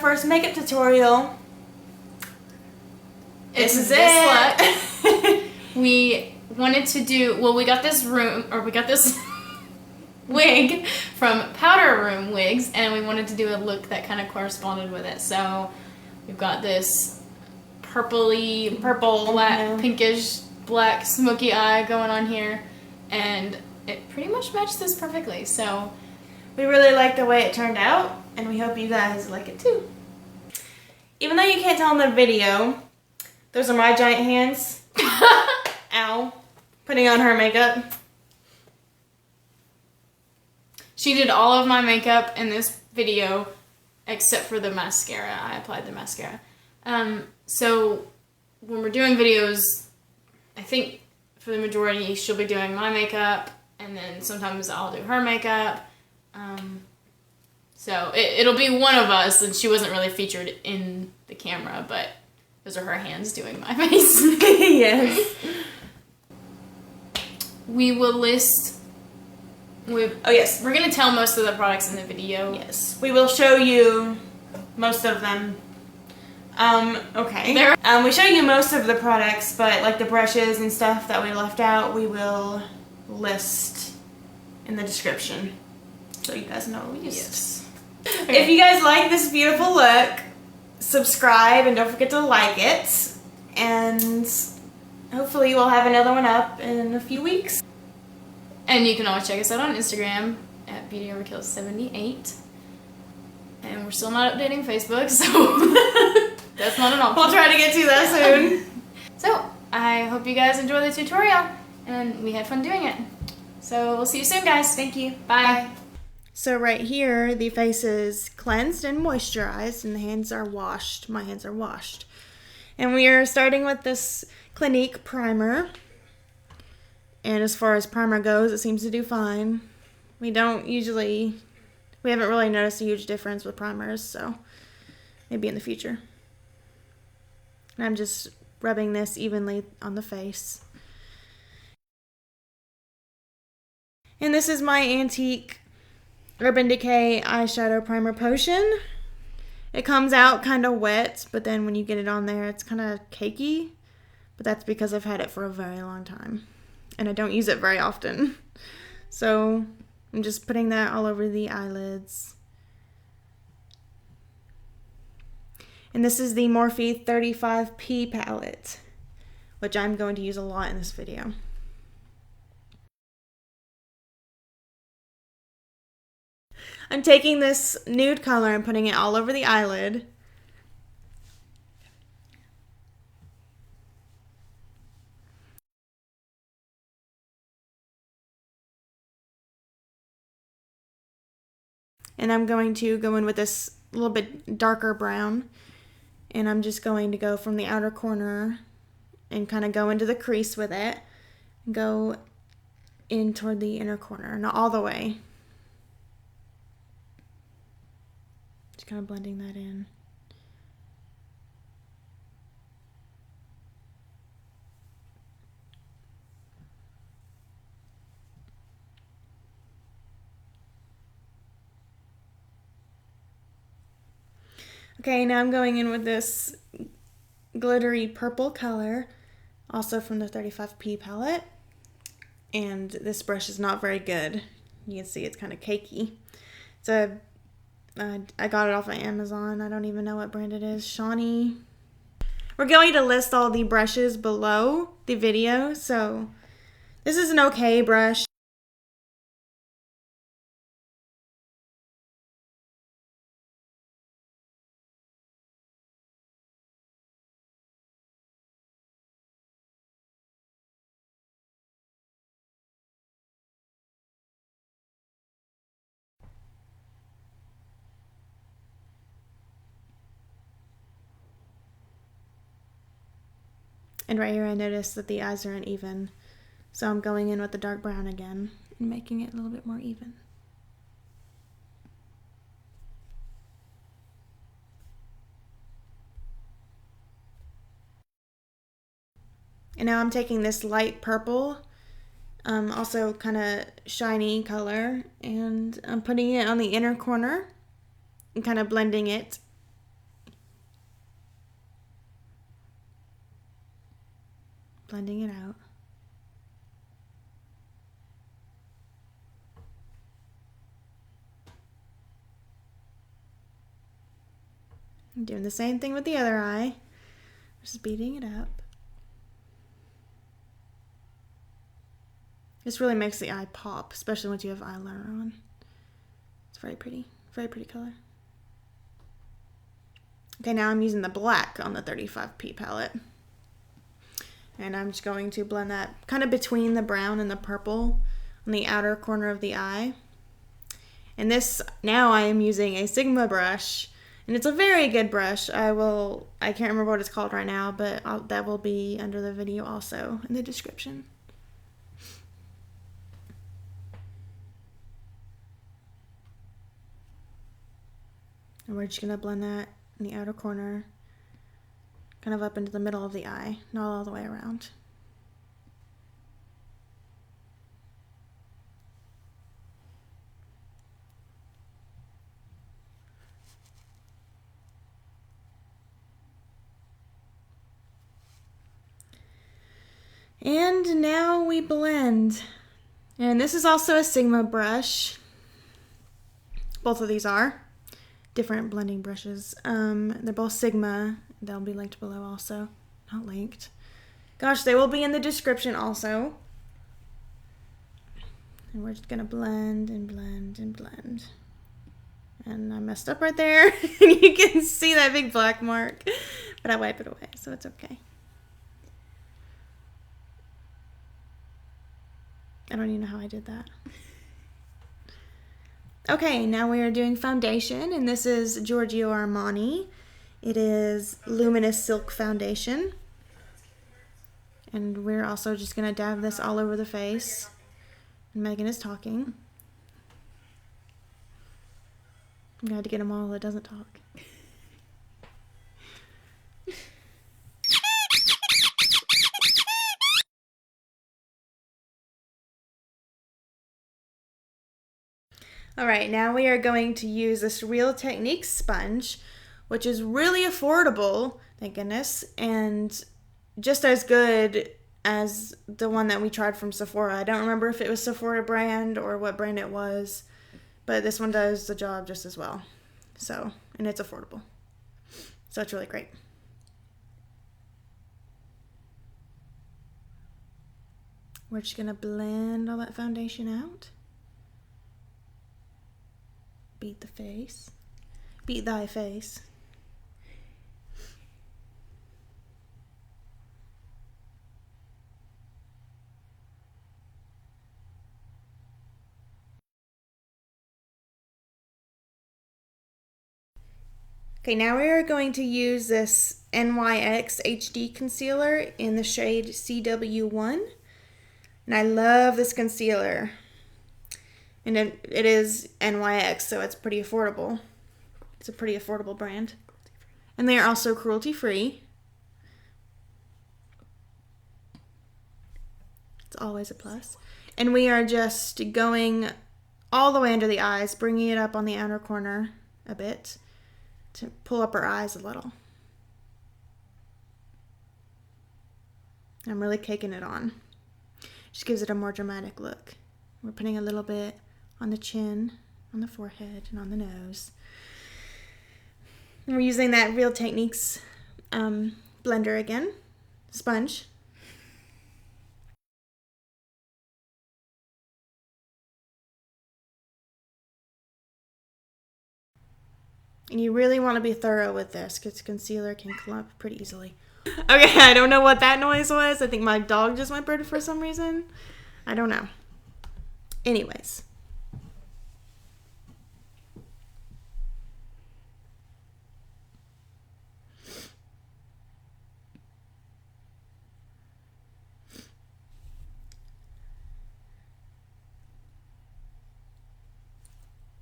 first makeup tutorial. This is it. We wanted to do, well, we got this wig from Powderroomd Wigs, and we wanted to do a look that kind of corresponded with it. So we've got this purple, black, pinkish, black, smoky eye going on here, and it pretty much matched this perfectly. So we really like the way it turned out, and we hope you guys like it too. Even though you can't tell in the video, those are my giant hands. Ow. Putting on her makeup. She did all of my makeup in this video except for the mascara. I applied the mascara. So when we're doing videos, I think for the majority she'll be doing my makeup, and then sometimes I'll do her makeup. So it'll be one of us, and she wasn't really featured in the camera, but those are her hands doing my face. Yes. We will list... oh yes, we're going to tell most of the products in the video. Yes. We will show you most of them. Okay. We show you most of the products, but like the brushes and stuff that we left out, we will list in the description, so you guys know what we used. Yes. Okay. If you guys like this beautiful look, subscribe and don't forget to like it, and hopefully we'll have another one up in a few weeks. And you can always check us out on Instagram at BeautyOverkill78. And we're still not updating Facebook, so that's not an option. We'll try to get to that soon. So, I hope you guys enjoy the tutorial, and we had fun doing it. So, we'll see you soon, guys. Thank you. Bye. So right here, the face is cleansed and moisturized, and the hands are washed. My hands are washed. And we are starting with this Clinique primer. And as far as primer goes, it seems to do fine. We haven't really noticed a huge difference with primers, so maybe in the future. And I'm just rubbing this evenly on the face. And this is my antique Urban Decay eyeshadow primer potion. It comes out kind of wet, but then when you get it on there, it's kind of cakey. But that's because I've had it for a very long time, and I don't use it very often. So I'm just putting that all over the eyelids. And this is the Morphe 35P palette, which I'm going to use a lot in this video. I'm taking this nude color and putting it all over the eyelid. And I'm going to go in with this little bit darker brown. And I'm just going to go from the outer corner and kind of go into the crease with it. Go in toward the inner corner, not all the way. Just kind of blending that in. Okay, now I'm going in with this glittery purple color, also from the 35P palette. And this brush is not very good. You can see it's kind of cakey. I got it off of Amazon. I don't even know what brand it is. Shany. We're going to list all the brushes below the video. So this is an okay brush. And right here I noticed that the eyes are uneven. So I'm going in with the dark brown again and making it a little bit more even. And now I'm taking this light purple, also kind of shiny color, and I'm putting it on the inner corner and kind of blending it blending it out. I'm doing the same thing with the other eye. Just beating it up. This really makes the eye pop, especially once you have eyeliner on. It's very pretty color. Okay, now I'm using the black on the 35P palette. And I'm just going to blend that kind of between the brown and the purple on the outer corner of the eye. And this, now I am using a Sigma brush, and it's a very good brush. I can't remember what it's called right now, but that will be under the video also in the description. And we're just gonna blend that in the outer corner, kind of up into the middle of the eye, not all the way around. And now we blend. And this is also a Sigma brush. Both of these are different blending brushes. They're both Sigma. They'll be linked below also. Not linked. Gosh, they will be in the description also. And we're just gonna blend and blend and blend. And I messed up right there. And you can see that big black mark. But I wipe it away, so it's okay. I don't even know how I did that. Okay, now we are doing foundation, and this is Giorgio Armani. It is Luminous Silk Foundation. And we're also just going to dab this all over the face. And Megan is talking. I'm going to have to get him all that doesn't talk. Alright, now we are going to use this Real Techniques sponge, which is really affordable, thank goodness, and just as good as the one that we tried from Sephora. I don't remember if it was Sephora brand or what brand it was, but this one does the job just as well. So, and it's affordable. So it's really great. We're just going to blend all that foundation out. Beat the face. Beat thy face. Okay, now we are going to use this NYX HD concealer in the shade CW1. And I love this concealer. And it is NYX, so it's pretty affordable. It's a pretty affordable brand. And they are also cruelty-free. It's always a plus. And we are just going all the way under the eyes, bringing it up on the outer corner a bit to pull up our eyes a little. I'm really caking it on. Just gives it a more dramatic look. We're putting a little bit on the chin, on the forehead, and on the nose. And we're using that Real Techniques blender again, sponge. And you really want to be thorough with this because concealer can clump pretty easily. Okay, I don't know what that noise was. I think my dog just whimpered for some reason. I don't know. Anyways.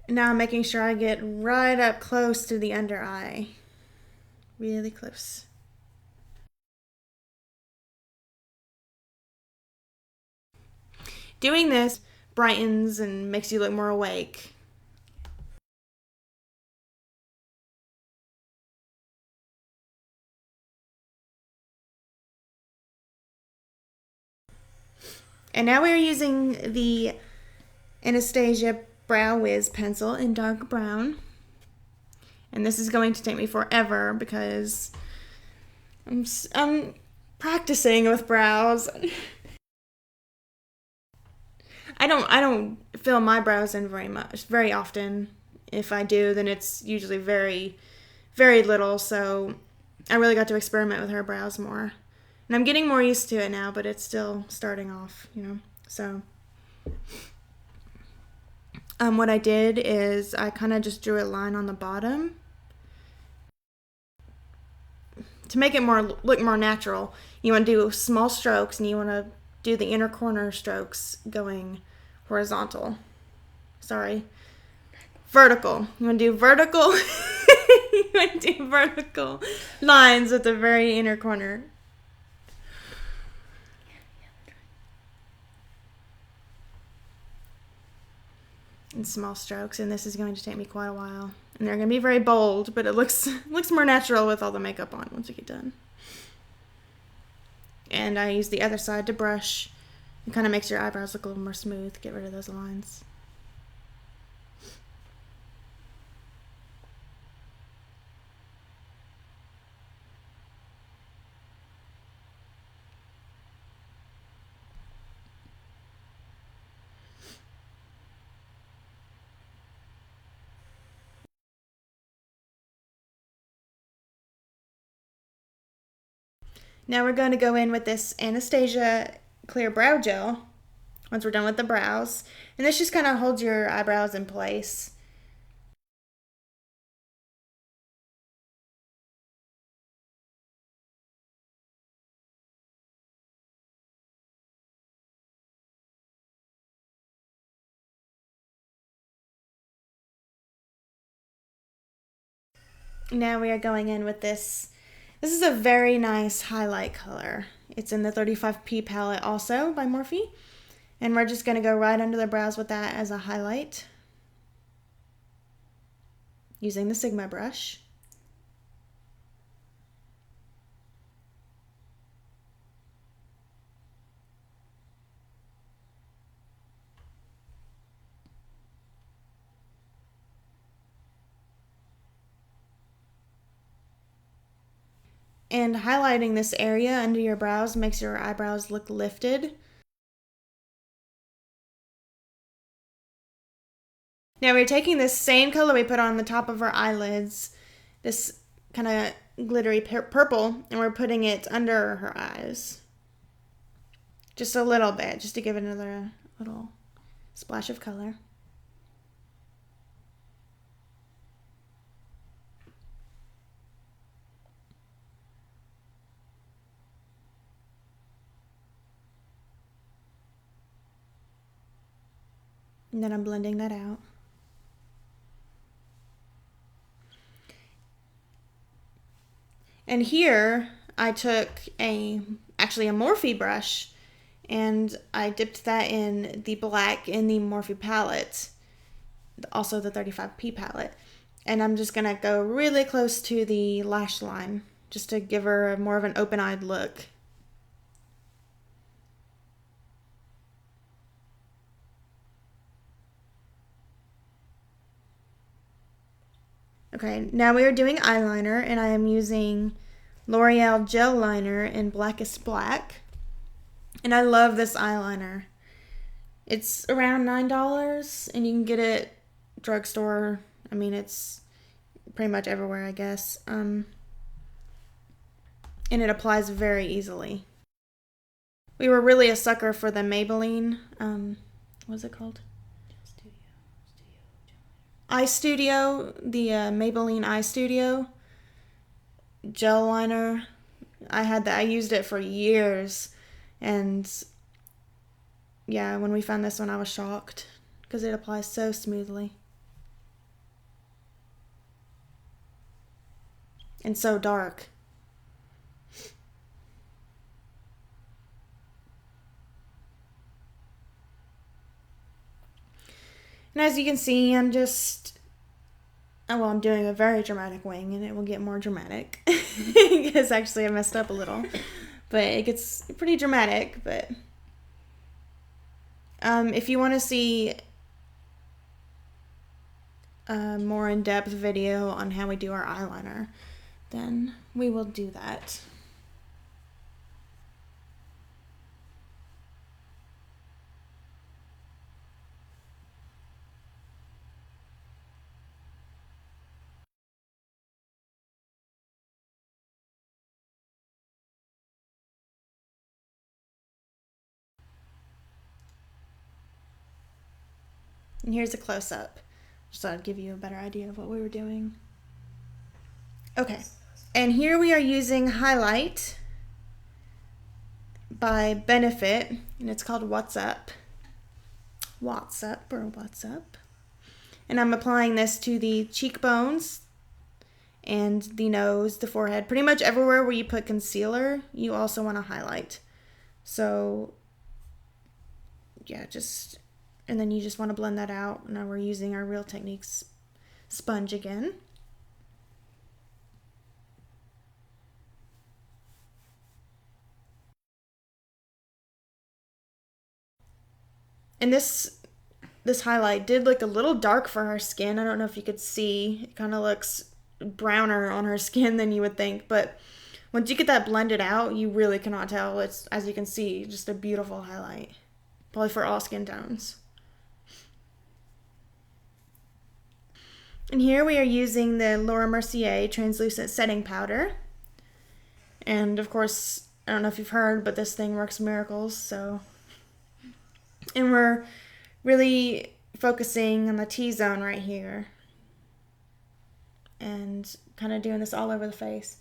Now I'm making sure I get right up close to the under eye. Really close. Doing this brightens and makes you look more awake. And now we are using the Anastasia Brow Wiz pencil in dark brown. And this is going to take me forever because I'm practicing with brows. I don't fill my brows in very often. If I do, then it's usually very, very little. So I really got to experiment with her brows more. And I'm getting more used to it now, but it's still starting off, you know. So what I did is I kind of just drew a line on the bottom to make it look more natural. You want to do small strokes, and you want to do the inner corner strokes going horizontal. Sorry. Vertical. You want to do vertical. You want to do vertical lines at the very inner corner. In small strokes, and this is going to take me quite a while. And they're going to be very bold, but it looks more natural with all the makeup on once we get done. And I use the other side to brush. It kind of makes your eyebrows look a little more smooth. Get rid of those lines. Now we're going to go in with this Anastasia Clear Brow Gel once we're done with the brows. And this just kind of holds your eyebrows in place. Now we are going in with this. This is a very nice highlight color. It's in the 35P palette also by Morphe. And we're just going to go right under the brows with that as a highlight. Using the Sigma brush. And highlighting this area under your brows makes your eyebrows look lifted. Now we're taking this same color we put on the top of our eyelids, this kind of glittery purple, and we're putting it under her eyes. Just a little bit, just to give it another little splash of color. And then I'm blending that out. And here I took actually a Morphe brush, and I dipped that in the black in the Morphe palette, also the 35P palette. And I'm just going to go really close to the lash line just to give her more of an open-eyed look. Okay, now we are doing eyeliner, and I am using L'Oreal Gel Liner in Blackest Black. And I love this eyeliner. It's around $9, and you can get it drugstore. I mean, it's pretty much everywhere, I guess. And it applies very easily. We were really a sucker for the Maybelline, what's it called? Eye Studio, the Maybelline Eye Studio gel liner. I had that. I used it for years, and yeah, when we found this one, I was shocked because it applies so smoothly and so dark. And as you can see, I'm doing a very dramatic wing, and it will get more dramatic because actually I messed up a little, but it gets pretty dramatic. But If you want to see a more in-depth video on how we do our eyeliner, then we will do that. And here's a close-up, just so I'd give you a better idea of what we were doing. Okay, and here we are using highlight by Benefit, and it's called What's Up. What's Up, or What's Up. And I'm applying this to the cheekbones and the nose, the forehead, pretty much everywhere where you put concealer, you also want to highlight. So, yeah, and then you just want to blend that out. Now we're using our Real Techniques sponge again. And this highlight did look a little dark for her skin. I don't know if you could see. It kind of looks browner on her skin than you would think. But once you get that blended out, you really cannot tell. It's, as you can see, just a beautiful highlight. Probably for all skin tones. And here we are using the Laura Mercier Translucent Setting Powder. And of course, I don't know if you've heard, but this thing works miracles, so. And we're really focusing on the T-zone right here. And kind of doing this all over the face.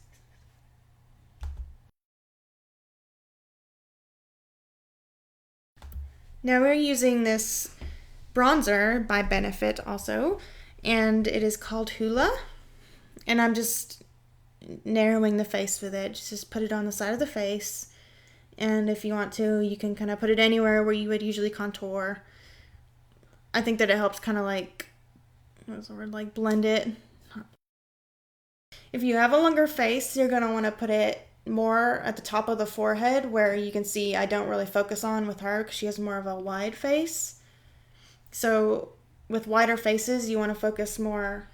Now we're using this bronzer by Benefit also, and it is called Hula. And I'm just narrowing the face with it. Just put it on the side of the face. And if you want to, you can kind of put it anywhere where you would usually contour. I think that it helps kind of like, what's the word, like blend it. If you have a longer face, you're going to want to put it more at the top of the forehead where you can see I don't really focus on with her because she has more of a wide face. So with wider faces, you want to focus more,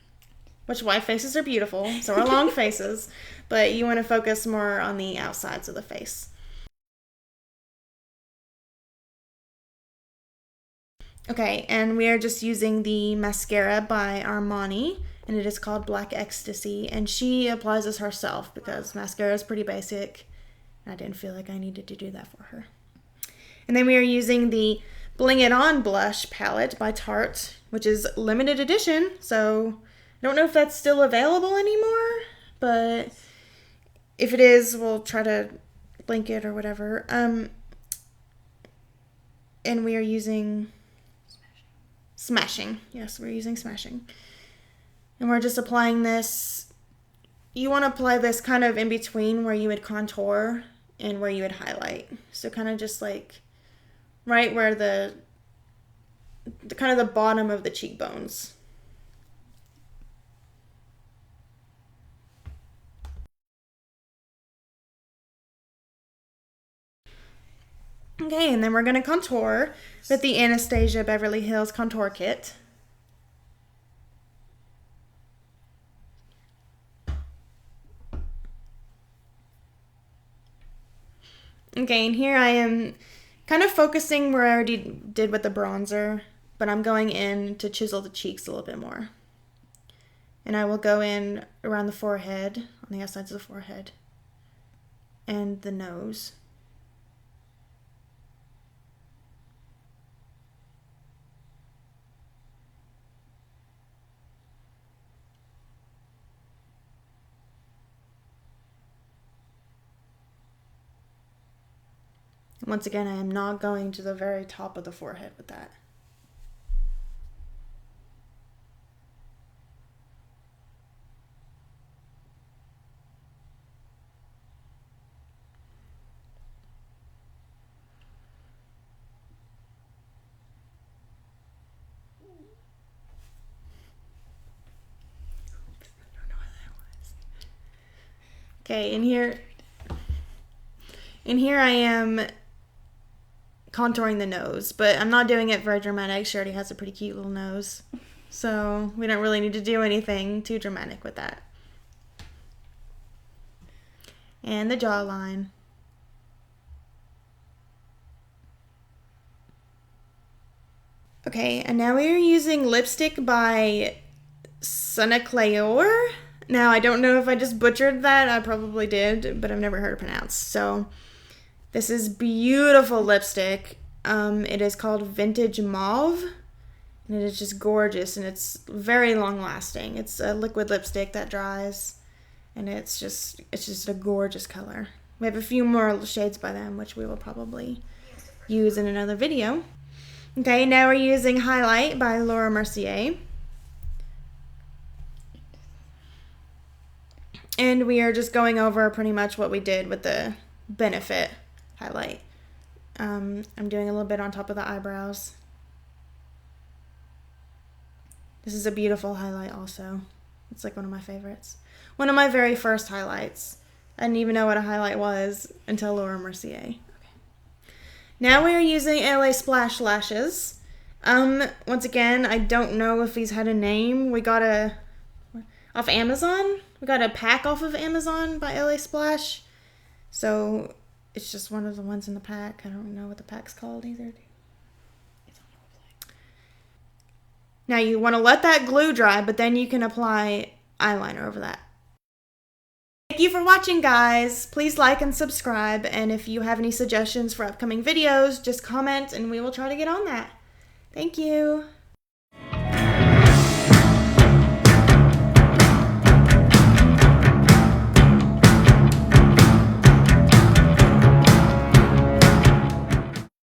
which wide faces are beautiful, so are long faces, but you want to focus more on the outsides of the face. Okay, and we are just using the mascara by Armani, and it is called Black Ecstasy, and she applies this herself because mascara is pretty basic. I didn't feel like I needed to do that for her. And then we are using the Bling It On blush palette by Tarte, which is limited edition, so I don't know if that's still available anymore, but if it is, we'll try to link it or whatever. And we are using Smashing. Yes, we're using Smashing. And we're just applying this. You want to apply this kind of in between where you would contour and where you would highlight. So kind of just like right where the kind of the bottom of the cheekbones. Okay, and then we're going to contour with the Anastasia Beverly Hills Contour Kit. Okay, and here I am kind of focusing where I already did with the bronzer, but I'm going in to chisel the cheeks a little bit more. And I will go in around the forehead, on the outsides of the forehead, and the nose. Once again, I am not going to the very top of the forehead with that. Okay, and here I am contouring the nose, but I'm not doing it very dramatic. She already has a pretty cute little nose. So we don't really need to do anything too dramatic with that. And the jawline. Okay, and now we are using lipstick by Sunacleor. Now, I don't know if I just butchered that. I probably did, but I've never heard it pronounced. So, this is beautiful lipstick. It is called Vintage Mauve, and it is just gorgeous, and it's very long-lasting. It's a liquid lipstick that dries, and it's just a gorgeous color. We have a few more shades by them, which we will probably use in another video. Okay, now we're using Highlight by Laura Mercier. And we are just going over pretty much what we did with the Benefit highlight. I'm doing a little bit on top of the eyebrows. This is a beautiful highlight also. It's like one of my favorites. One of my very first highlights. I didn't even know what a highlight was until Laura Mercier. Okay. Now we are using LA Splash Lashes. Once again, I don't know if these had a name. We got off Amazon. We got a pack off of Amazon by LA Splash. So it's just one of the ones in the pack. I don't know what the pack's called either. It's on the website. Now you want to let that glue dry, but then you can apply eyeliner over that. Thank you for watching, guys. Please like and subscribe. And if you have any suggestions for upcoming videos, just comment and we will try to get on that. Thank you.